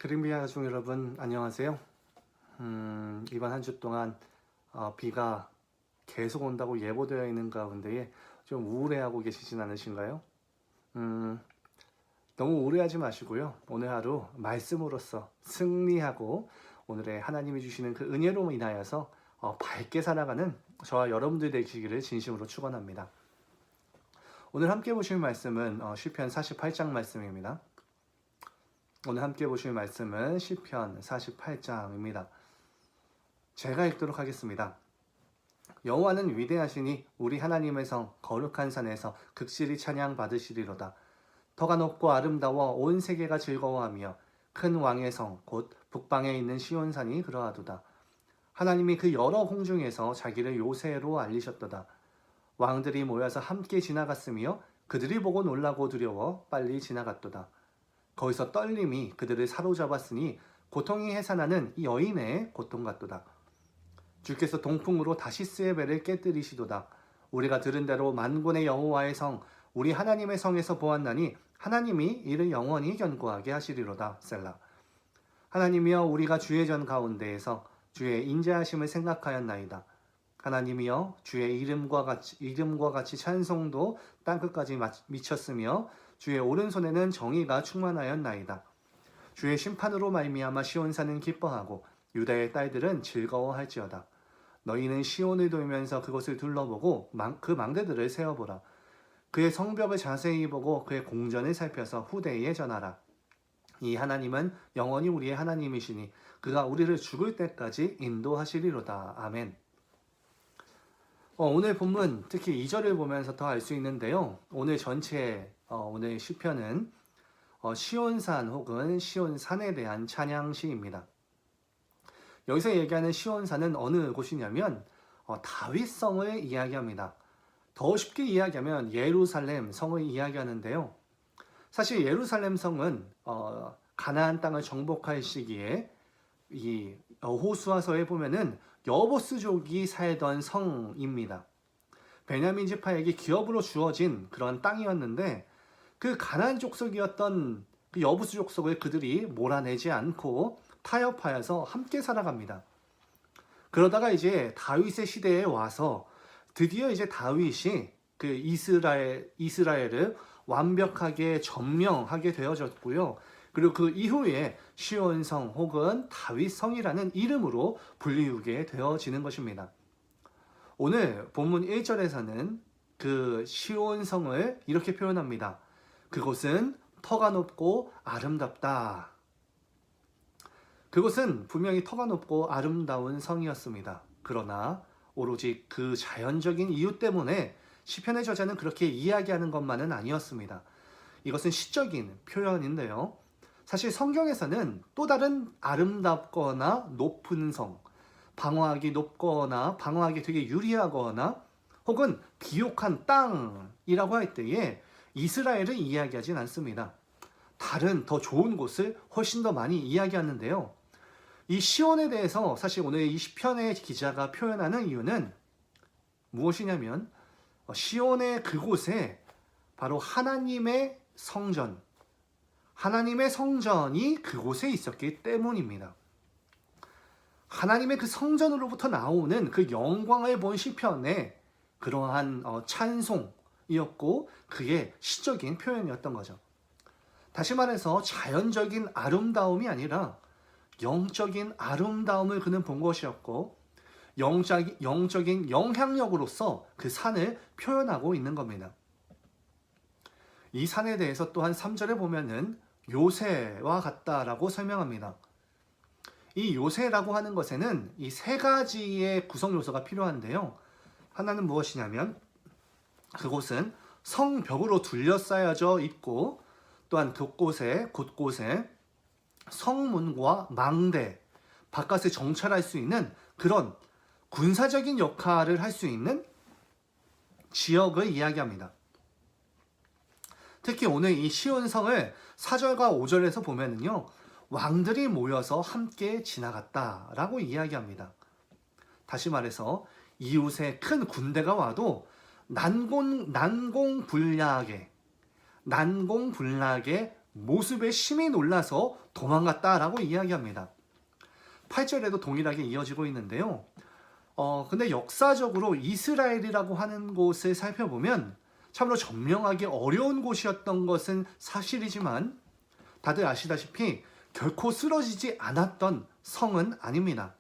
그린비 가족 여러분 안녕하세요. 이번 한 주 동안 비가 계속 온다고 예보되어 있는 가운데에 좀 우울해하고 계시진 않으신가요? 너무 우울해하지 마시고요. 오늘 하루 말씀으로써 승리하고 오늘의 하나님이 주시는 그 은혜로 인하여서 밝게 살아가는 저와 여러분들 되시기를 진심으로 축원합니다. 오늘 함께 보실 말씀은 시편 48장 말씀입니다. 오늘 함께 보실 말씀은 시편 48장입니다. 제가 읽도록 하겠습니다. 여호와는 위대하시니 우리 하나님의 성 거룩한 산에서 극실히 찬양 받으시리로다. 터가 높고 아름다워 온 세계가 즐거워하며 큰 왕의 성 곧 북방에 있는 시온산이 그러하도다. 하나님이 그 여러 공중에서 자기를 요새로 알리셨도다. 왕들이 모여서 함께 지나갔으며 그들이 보고 놀라고 두려워 빨리 지나갔도다. 거기서 떨림이 그들을 사로잡았으니 고통이 해산하는 이 여인의 고통 같도다. 주께서 동풍으로 다시스의 배를 깨뜨리시도다. 우리가 들은 대로 만군의 여호와의 성 우리 하나님의 성에서 보았나니 하나님이 이를 영원히 견고하게 하시리로다. 셀라. 하나님이여 우리가 주의 전 가운데에서 주의 인자하심을 생각하였나이다. 하나님이여 주의 이름과 같이 찬송도 땅끝까지 미쳤으며 주의 오른손에는 정의가 충만하였나이다. 주의 심판으로 말미암아 시온산은 기뻐하고 유다의 딸들은 즐거워할지어다. 너희는 시온을 돌면서 그것을 둘러보고 그 망대들을 세어보라. 그의 성벽을 자세히 보고 그의 공전을 살펴서 후대에 전하라. 이 하나님은 영원히 우리의 하나님이시니 그가 우리를 죽을 때까지 인도하시리로다. 아멘. 오늘 본문 특히 2절을 보면서 더 알 수 있는데요. 오늘 전체 오늘 시편은 시온산 혹은 시온산에 대한 찬양시입니다. 여기서 얘기하는 시온산은 어느 곳이냐면 다윗성을 이야기합니다. 더 쉽게 이야기하면 예루살렘 성을 이야기하는데요. 사실 예루살렘 성은 가나안 땅을 정복할 시기에 이 호수아서에 보면은 여보스족이 살던 성입니다. 베냐민 지파에게 기업으로 주어진 그런 땅이었는데 그 가나안 족속이었던 그 여부스 족속을 그들이 몰아내지 않고 타협하여서 함께 살아갑니다. 그러다가 이제 다윗의 시대에 와서 드디어 이제 다윗이 그 이스라엘을 완벽하게 점령하게 되어졌고요. 그리고 그 이후에 시온성 혹은 다윗성이라는 이름으로 불리우게 되어지는 것입니다. 오늘 본문 1절에서는 그 시온성을 이렇게 표현합니다. 그곳은 터가 높고 아름답다. 그곳은 분명히 터가 높고 아름다운 성이었습니다. 그러나 오로지 그 자연적인 이유 때문에 시편의 저자는 그렇게 이야기하는 것만은 아니었습니다. 이것은 시적인 표현인데요. 사실 성경에서는 또 다른 아름답거나 높은 성, 방어하기 높거나 방어하기 되게 유리하거나 혹은 비옥한 땅이라고 할 때에 이스라엘을 이야기하진 않습니다. 다른 더 좋은 곳을 훨씬 더 많이 이야기하는데요. 이 시온에 대해서 사실 오늘 이 시편의 기자가 표현하는 이유는 무엇이냐면 시온의 그곳에 바로 하나님의 성전이 그곳에 있었기 때문입니다. 하나님의 그 성전으로부터 나오는 그 영광을 본 시편의 그러한 찬송이었고 그게 시적인 표현이었던 거죠. 다시 말해서 자연적인 아름다움이 아니라 영적인 아름다움을 그는 본 것이었고 영적인 영향력으로서 그 산을 표현하고 있는 겁니다. 이 산에 대해서 또한 3절에 보면은 요새와 같다라고 설명합니다. 이 요새라고 하는 것에는 이 세 가지의 구성 요소가 필요한데요. 하나는 무엇이냐면 그곳은 성벽으로 둘러싸여져 있고 또한 곳곳에 성문과 망대, 바깥을 정찰할 수 있는 그런 군사적인 역할을 할 수 있는 지역을 이야기합니다. 특히 오늘 이 시온성을 4절과 5절에서 보면은요. 왕들이 모여서 함께 지나갔다라고 이야기합니다. 다시 말해서 이웃에 큰 군대가 와도 난공불락에 모습에 심히 놀라서 도망갔다라고 이야기합니다. 8절에도 동일하게 이어지고 있는데요. 근데 역사적으로 이스라엘이라고 하는 곳을 살펴보면 참으로 점령하기 어려운 곳이었던 것은 사실이지만 다들 아시다시피 결코 쓰러지지 않았던 성은 아닙니다.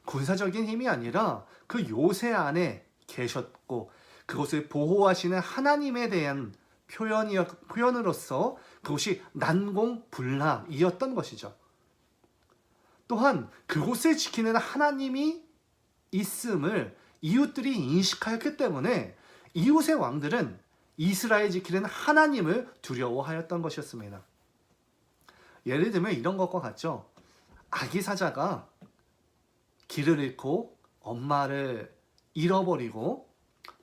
군사적인 힘이 아니라 그 요새 안에 계셨고 그곳을 보호하시는 하나님에 대한 표현으로서 그곳이 난공불락이었던 것이죠. 또한 그곳을 지키는 하나님이 있음을 이웃들이 인식하였기 때문에 이웃의 왕들은 이스라엘 지키는 하나님을 두려워하였던 것이었습니다. 예를 들면 이런 것과 같죠. 아기 사자가 길을 잃고 엄마를 잃어버리고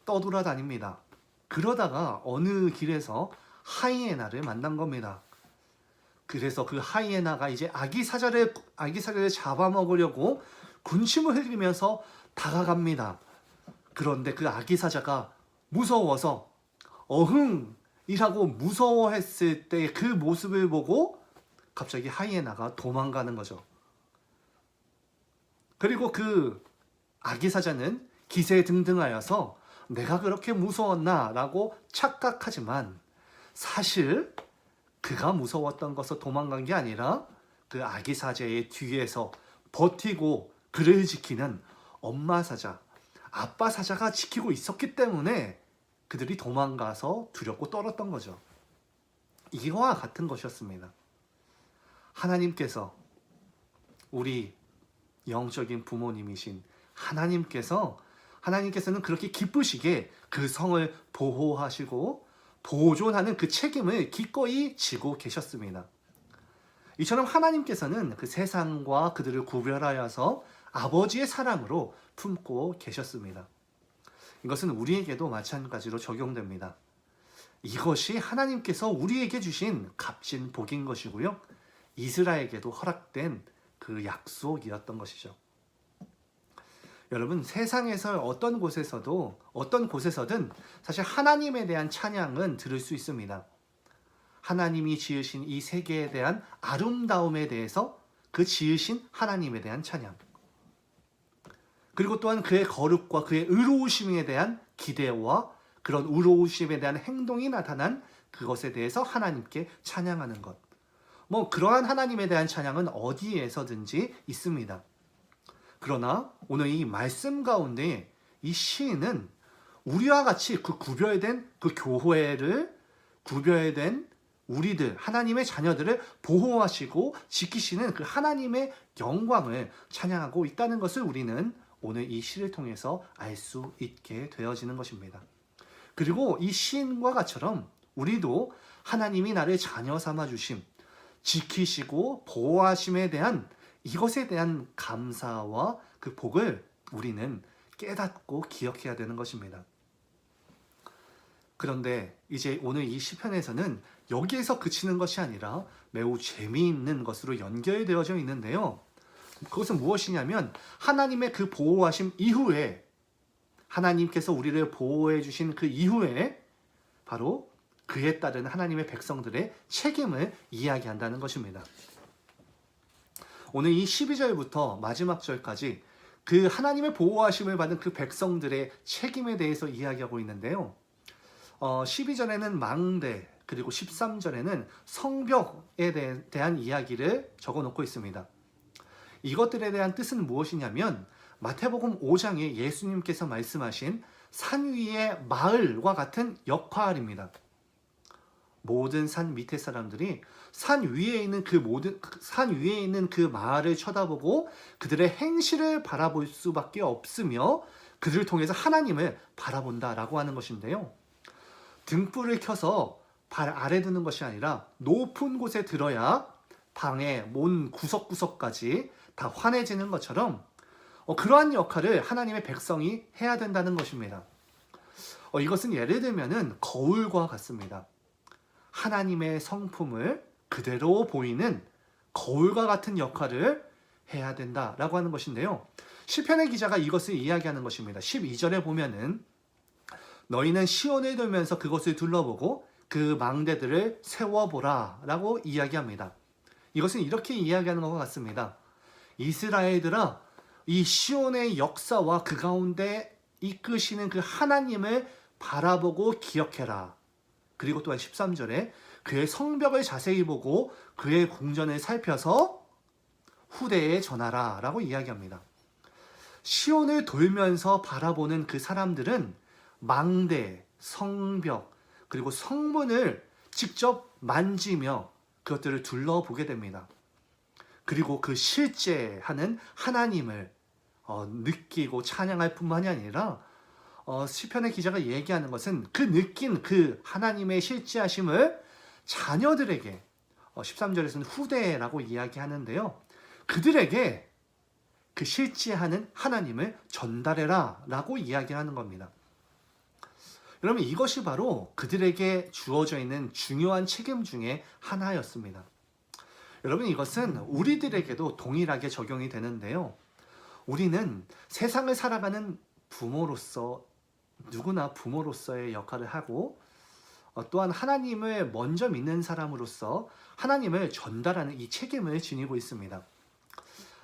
떠돌아다닙니다. 그러다가 어느 길에서 하이에나를 만난 겁니다. 그래서 그 하이에나가 이제 아기 사자를 잡아먹으려고 군침을 흘리면서 다가갑니다. 그런데 그 아기 사자가 무서워서 어흥이라고 무서워했을 때 그 모습을 보고 갑자기 하이에나가 도망가는 거죠. 그리고 그 아기 사자는 기세등등하여서 내가 그렇게 무서웠나 라고 착각하지만 사실 그가 무서웠던 것은 도망간 게 아니라 그 아기 사자의 뒤에서 버티고 그를 지키는 엄마 사자, 아빠 사자가 지키고 있었기 때문에 그들이 도망가서 두렵고 떨었던 거죠. 이와 같은 것이었습니다. 하나님께서 우리 영적인 부모님이신 하나님께서는 그렇게 기쁘시게 그 성을 보호하시고 보존하는 그 책임을 기꺼이 지고 계셨습니다. 이처럼 하나님께서는 그 세상과 그들을 구별하여서 아버지의 사랑으로 품고 계셨습니다. 이것은 우리에게도 마찬가지로 적용됩니다. 이것이 하나님께서 우리에게 주신 값진 복인 것이고요. 이스라엘에게도 허락된 그 약속이었던 것이죠. 여러분, 세상에서 어떤 곳에서든 사실 하나님에 대한 찬양은 들을 수 있습니다. 하나님이 지으신 이 세계에 대한 아름다움에 대해서 그 지으신 하나님에 대한 찬양, 그리고 또한 그의 거룩과 그의 의로우심에 대한 기대와 그런 의로우심에 대한 행동이 나타난 그것에 대해서 하나님께 찬양하는 것, 그러한 하나님에 대한 찬양은 어디에서든지 있습니다. 그러나 오늘 이 말씀 가운데 이 시인은 우리와 같이 그 구별된 그 교회를, 구별된 우리들, 하나님의 자녀들을 보호하시고 지키시는 그 하나님의 영광을 찬양하고 있다는 것을 우리는 오늘 이 시를 통해서 알 수 있게 되어지는 것입니다. 그리고 이 시인과 같처럼 우리도 하나님이 나를 자녀 삼아 주심, 지키시고 보호하심에 대한 이것에 대한 감사와 그 복을 우리는 깨닫고 기억해야 되는 것입니다. 그런데 이제 오늘 이 시편에서는 여기에서 그치는 것이 아니라 매우 재미있는 것으로 연결되어져 있는데요. 그것은 무엇이냐면 하나님의 그 보호하심 이후에, 하나님께서 우리를 보호해 주신 그 이후에 바로 그에 따른 하나님의 백성들의 책임을 이야기한다는 것입니다. 오늘 이 12절부터 마지막 절까지 그 하나님의 보호하심을 받은 그 백성들의 책임에 대해서 이야기하고 있는데요. 12절에는 망대, 그리고 13절에는 성벽에 대한 이야기를 적어놓고 있습니다. 이것들에 대한 뜻은 무엇이냐면 마태복음 5장에 예수님께서 말씀하신 산 위의 마을과 같은 역할입니다. 모든 산 밑에 사람들이 산 위에 있는 그 마을을 쳐다보고 그들의 행실을 바라볼 수밖에 없으며 그들을 통해서 하나님을 바라본다라고 하는 것인데요. 등불을 켜서 발 아래 두는 것이 아니라 높은 곳에 들어야 방의 문 구석구석까지 다 환해지는 것처럼 그러한 역할을 하나님의 백성이 해야 된다는 것입니다. 이것은 예를 들면은 거울과 같습니다. 하나님의 성품을 그대로 보이는 거울과 같은 역할을 해야 된다라고 하는 것인데요. 시편의 기자가 이것을 이야기하는 것입니다. 12절에 보면은 너희는 시온을 돌면서 그것을 둘러보고 그 망대들을 세워보라 라고 이야기합니다. 이것은 이렇게 이야기하는 것과 같습니다. 이스라엘들아, 이 시온의 역사와 그 가운데 이끄시는 그 하나님을 바라보고 기억해라. 그리고 또한 13절에 그의 성벽을 자세히 보고 그의 궁전을 살펴서 후대에 전하라 라고 이야기합니다. 시온을 돌면서 바라보는 그 사람들은 망대, 성벽, 그리고 성문을 직접 만지며 그것들을 둘러보게 됩니다. 그리고 그 실제하는 하나님을 느끼고 찬양할 뿐만이 아니라 시편의 기자가 얘기하는 것은 그 느낀 그 하나님의 실제하심을 자녀들에게 13절에서는 후대라고 이야기하는데요. 그들에게 그 실제하는 하나님을 전달해라 라고 이야기하는 겁니다. 여러분, 이것이 바로 그들에게 주어져 있는 중요한 책임 중에 하나였습니다. 여러분, 이것은 우리들에게도 동일하게 적용이 되는데요. 우리는 세상을 살아가는 부모로서 누구나 부모로서의 역할을 하고 또한 하나님을 먼저 믿는 사람으로서 하나님을 전달하는 이 책임을 지니고 있습니다.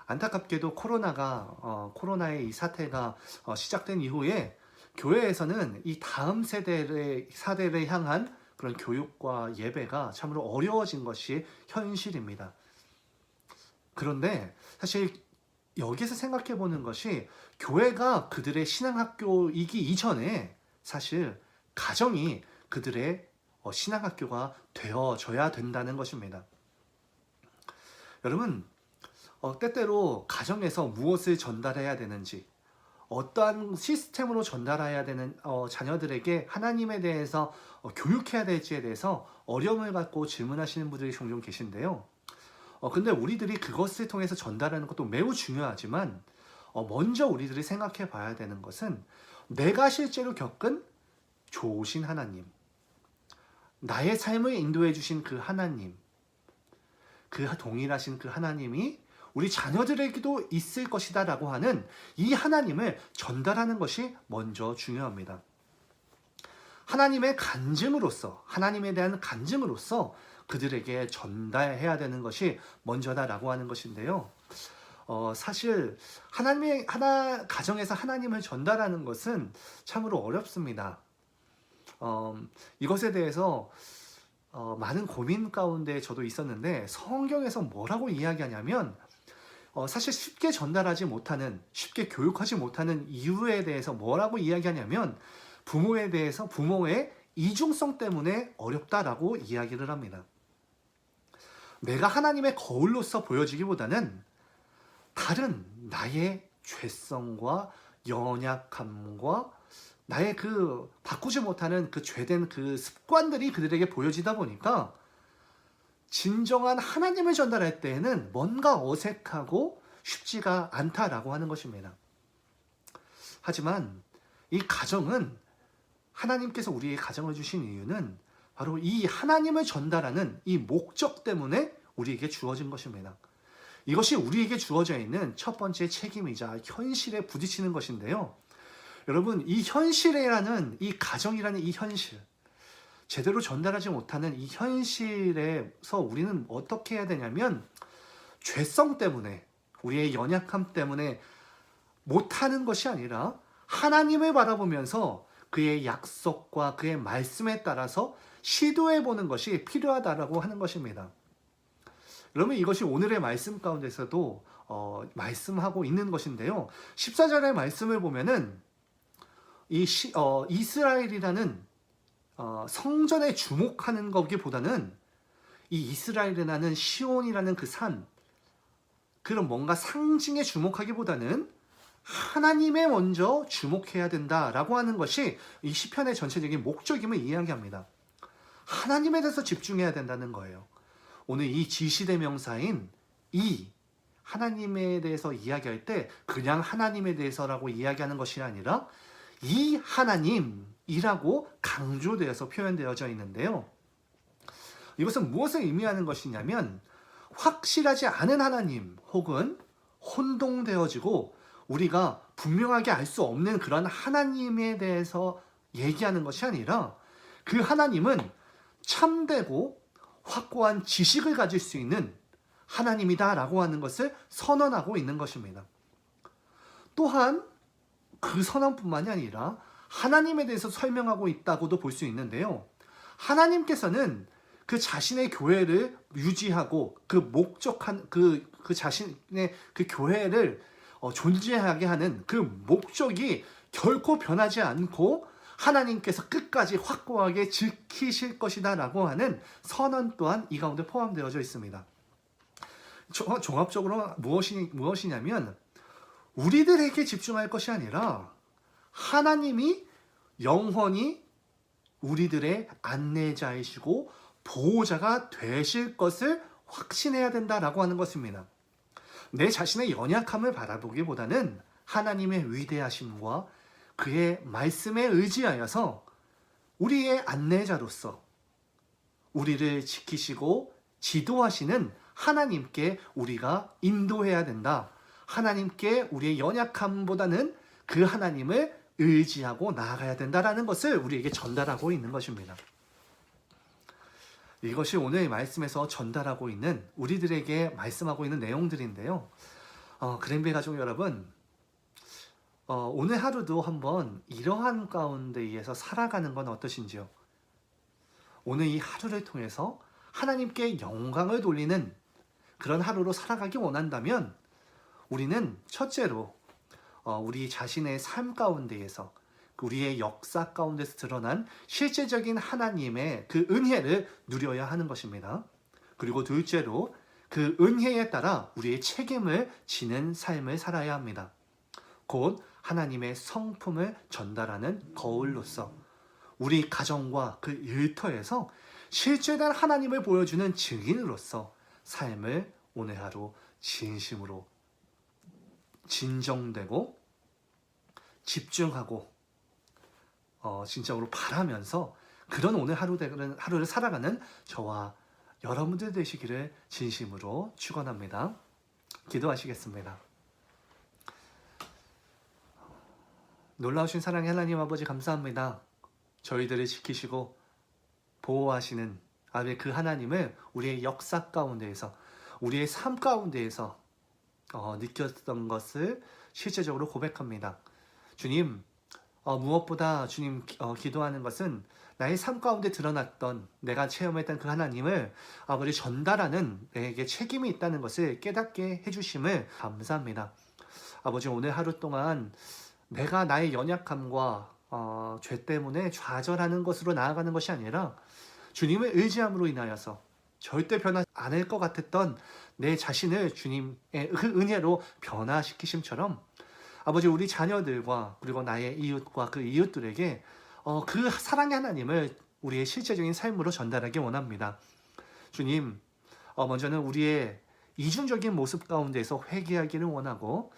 안타깝게도 코로나의 이 사태가 시작된 이후에 교회에서는 이 다음 사대를 향한 그런 교육과 예배가 참으로 어려워진 것이 현실입니다. 그런데 사실 여기서 생각해 보는 것이 교회가 그들의 신앙학교이기 이전에 사실 가정이 그들의 신앙학교가 되어져야 된다는 것입니다. 여러분, 때때로 가정에서 무엇을 전달해야 되는지, 어떠한 시스템으로 전달해야 되는 자녀들에게 하나님에 대해서 교육해야 될지에 대해서 어려움을 갖고 질문하시는 분들이 종종 계신데요. 근데 우리들이 그것을 통해서 전달하는 것도 매우 중요하지만 먼저 우리들이 생각해 봐야 되는 것은 내가 실제로 겪은 좋으신 하나님, 나의 삶을 인도해 주신 그 하나님, 그 동일하신 그 하나님이 우리 자녀들에게도 있을 것이다 라고 하는 이 하나님을 전달하는 것이 먼저 중요합니다. 하나님의 간증으로서, 하나님에 대한 간증으로서 그들에게 전달해야 되는 것이 먼저다라고 하는 것인데요. 사실 가정에서 하나님을 전달하는 것은 참으로 어렵습니다. 이것에 대해서 많은 고민 가운데 저도 있었는데 성경에서 뭐라고 이야기하냐면 사실 쉽게 전달하지 못하는, 쉽게 교육하지 못하는 이유에 대해서 뭐라고 이야기하냐면 부모의 이중성 때문에 어렵다라고 이야기를 합니다. 내가 하나님의 거울로서 보여지기보다는 다른 나의 죄성과 연약함과 나의 그 바꾸지 못하는 그 죄된 그 습관들이 그들에게 보여지다 보니까 진정한 하나님을 전달할 때에는 뭔가 어색하고 쉽지가 않다라고 하는 것입니다. 하지만 이 가정은 하나님께서 우리에게 가정을 주신 이유는 바로 이 하나님을 전달하는 이 목적 때문에 우리에게 주어진 것입니다. 이것이 우리에게 주어져 있는 첫 번째 책임이자 현실에 부딪히는 것인데요. 여러분, 이 현실이라는 이 가정이라는 이 현실, 제대로 전달하지 못하는 이 현실에서 우리는 어떻게 해야 되냐면 죄성 때문에, 우리의 연약함 때문에 못하는 것이 아니라 하나님을 바라보면서 그의 약속과 그의 말씀에 따라서 시도해보는 것이 필요하다라고 하는 것입니다. 여러분, 이것이 오늘의 말씀 가운데서도 말씀하고 있는 것인데요. 14절의 말씀을 보면은 이스라엘이라는 성전에 주목하는 것보다는 이 이스라엘이라는 시온이라는 그 산, 그런 뭔가 상징에 주목하기보다는 하나님에 먼저 주목해야 된다라고 하는 것이 이 시편의 전체적인 목적임을 이야기합니다. 하나님에 대해서 집중해야 된다는 거예요. 오늘 이 지시대명사인 이 하나님에 대해서 이야기할 때 그냥 하나님에 대해서라고 이야기하는 것이 아니라 이 하나님이라고 강조되어서 표현되어져 있는데요. 이것은 무엇을 의미하는 것이냐면 확실하지 않은 하나님 혹은 혼동되어지고 우리가 분명하게 알 수 없는 그런 하나님에 대해서 얘기하는 것이 아니라 그 하나님은 참되고 확고한 지식을 가질 수 있는 하나님이다라고 하는 것을 선언하고 있는 것입니다. 또한 그 선언뿐만이 아니라 하나님에 대해서 설명하고 있다고도 볼 수 있는데요. 하나님께서는 그 자신의 교회를 유지하고 그 목적한 그 자신의 그 교회를 존재하게 하는 그 목적이 결코 변하지 않고 하나님께서 끝까지 확고하게 지키실 것이다라고 하는 선언 또한 이 가운데 포함되어져 있습니다. 종합적으로 무엇이냐면 우리들에게 집중할 것이 아니라 하나님이 영원히 우리들의 안내자이시고 보호자가 되실 것을 확신해야 된다라고 하는 것입니다. 내 자신의 연약함을 바라보기보다는 하나님의 위대하심과 그의 말씀에 의지하여서 우리의 안내자로서 우리를 지키시고 지도하시는 하나님께 우리가 인도해야 된다. 하나님께 우리의 연약함보다는 그 하나님을 의지하고 나아가야 된다라는 것을 우리에게 전달하고 있는 것입니다. 이것이 오늘 말씀에서 전달하고 있는 우리들에게 말씀하고 있는 내용들인데요. 그랜베이 가족 여러분, 오늘 하루도 한번 이러한 가운데에서 살아가는 건 어떠신지요? 오늘 이 하루를 통해서 하나님께 영광을 돌리는 그런 하루로 살아가기 원한다면 우리는 첫째로 우리 자신의 삶 가운데에서 우리의 역사 가운데서 드러난 실제적인 하나님의 그 은혜를 누려야 하는 것입니다. 그리고 둘째로 그 은혜에 따라 우리의 책임을 지는 삶을 살아야 합니다. 곧 하나님의 성품을 전달하는 거울로서 우리 가정과 그 일터에서 실제된 하나님을 보여주는 증인으로서 삶을 오늘 하루 진심으로 진정되고 집중하고 진정으로 바라면서 그런 오늘 하루를 살아가는 저와 여러분들 되시기를 진심으로 축원합니다. 기도하시겠습니다. 놀라우신 사랑의 하나님 아버지 감사합니다. 저희들을 지키시고 보호하시는 그 하나님을 우리의 역사 가운데에서 우리의 삶 가운데에서 느꼈던 것을 실제적으로 고백합니다. 주님, 무엇보다 주님 기도하는 것은 나의 삶 가운데 드러났던 내가 체험했던 그 하나님을 아버지 전달하는 내게 책임이 있다는 것을 깨닫게 해주심을 감사합니다. 아버지 오늘 하루 동안 내가 나의 연약함과 죄 때문에 좌절하는 것으로 나아가는 것이 아니라 주님의 의지함으로 인하여서 절대 변하지 않을 것 같았던 내 자신을 주님의 그 은혜로 변화시키심처럼 아버지 우리 자녀들과 그리고 나의 이웃과 그 이웃들에게 그 사랑의 하나님을 우리의 실제적인 삶으로 전달하기 원합니다. 주님, 먼저는 우리의 이중적인 모습 가운데서 회개하기를 원하고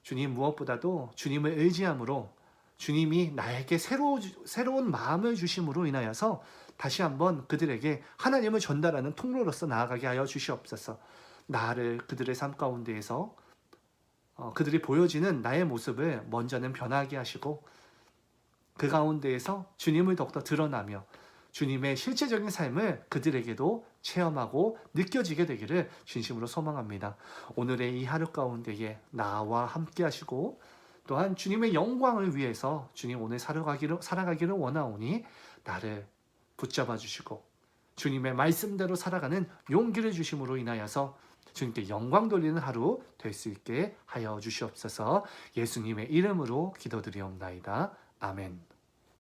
주님 무엇보다도 주님을 의지함으로 주님이 나에게 새로운 마음을 주심으로 인하여서 다시 한번 그들에게 하나님을 전달하는 통로로서 나아가게 하여 주시옵소서. 나를 그들의 삶 가운데에서 그들이 보여지는 나의 모습을 먼저는 변하게 하시고 그 가운데에서 주님을 더욱더 드러나며 주님의 실제적인 삶을 그들에게도 체험하고 느껴지게 되기를 진심으로 소망합니다. 오늘의 이 하루 가운데에 나와 함께 하시고 또한 주님의 영광을 위해서 주님 오늘 살아가기를 원하오니 나를 붙잡아 주시고 주님의 말씀대로 살아가는 용기를 주심으로 인하여서 주님께 영광 돌리는 하루 될 수 있게 하여 주시옵소서. 예수님의 이름으로 기도드리옵나이다. 아멘.